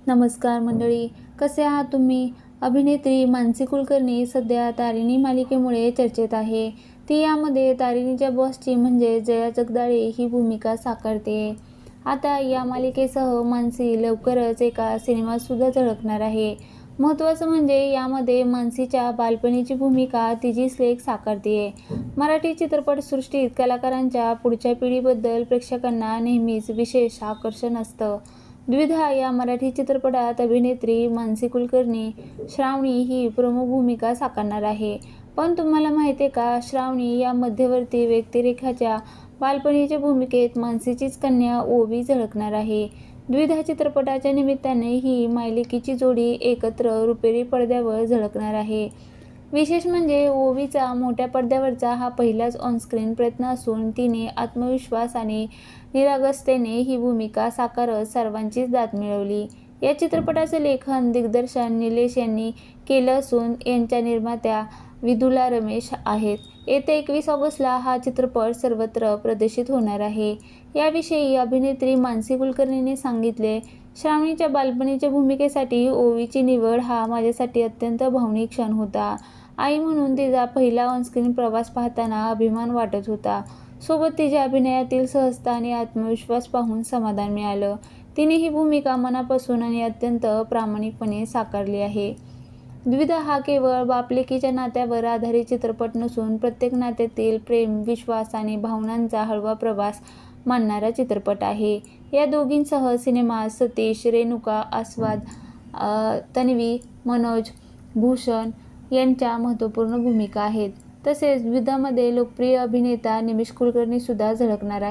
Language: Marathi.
नमस्कार मंडळी, कसे आहात तुम्ही? अभिनेत्री मानसी कुलकर्णी सध्या तारिणी मालिकेमुळे चर्चेत आहे. ती यामध्ये तारिणीच्या बॉसची म्हणजे जया जगदाळे ही भूमिका साकारते. आता या मालिकेसह मानसी लवकरच एका सिनेमात सुद्धा झळकणार आहे. महत्त्वाचं म्हणजे यामध्ये मानसीच्या बालपणीची भूमिका तिचीच लेक साकारते. मराठी चित्रपटसृष्टीत कलाकारांच्या पुढच्या पिढीबद्दल प्रेक्षकांना नेहमीच विशेष आकर्षण असतं. द्विधा या मराठी चित्रपटात अभिनेत्री मानसी कुलकर्णी श्रावणी ही प्रमुख भूमिका साकारणार आहे. पण तुम्हाला माहिती आहे का, श्रावणी या मध्यवर्ती व्यक्तिरेखाच्या बालपणीच्या भूमिकेत मानसीचीच कन्या ओवी झळकणार आहे. द्विधा चित्रपटाच्या निमित्ताने ही मायलेकीची जोडी एकत्र रुपेरी पडद्यावर झळकणार आहे. विशेष म्हणजे ओवीचा मोठ्या पडद्यावरचा हा पहिलाच ऑनस्क्रीन प्रयत्न असून तिने आत्मविश्वास आणि निरागसतेने ही भूमिका साकारत सर्वांचीच दाद मिळवली. या चित्रपटाचं लेखन दिग्दर्शन निलेश यांनी केलं असून यांच्या निर्मात्या विदुला रमेश आहेत. येत्या 21 ऑगस्टला हा चित्रपट सर्वत्र प्रदर्शित होणार आहे. याविषयी अभिनेत्री मानसी कुलकर्णीने सांगितले, श्रावणीच्या बालपणीच्या भूमिकेसाठी ओवीची निवड हा माझ्यासाठी अत्यंत भावनिक क्षण होता. आई म्हणून तिचा पहिला ऑनस्क्रीन प्रवास पाहताना अभिमान वाटत होता. सोबत तिच्या अभिनयातील सहजता आणि आत्मविश्वास पाहून समाधान मिळालं. तिने ही भूमिका मनापासून आणि अत्यंत प्रामाणिकपणे साकारली आहे. द्विधा हा केवळ बाप-लेकीच्या नात्यावर आधारित चित्रपट नसून प्रत्येक नात्यातील प्रेम, विश्वास आणि भावनांचा हळवा प्रवास मांडणारा चित्रपट आहे. या दोघींसह सिनेमात सतीश, रेणुका, आस्वाद, तन्वी, मनोज, भूषण यांच्या महत्त्वपूर्ण भूमिका आहेत. तसेच द्विधामध्ये लोकप्रिय अभिनेता निमिष कुलकर्णी सुद्धा झळकणार आहे.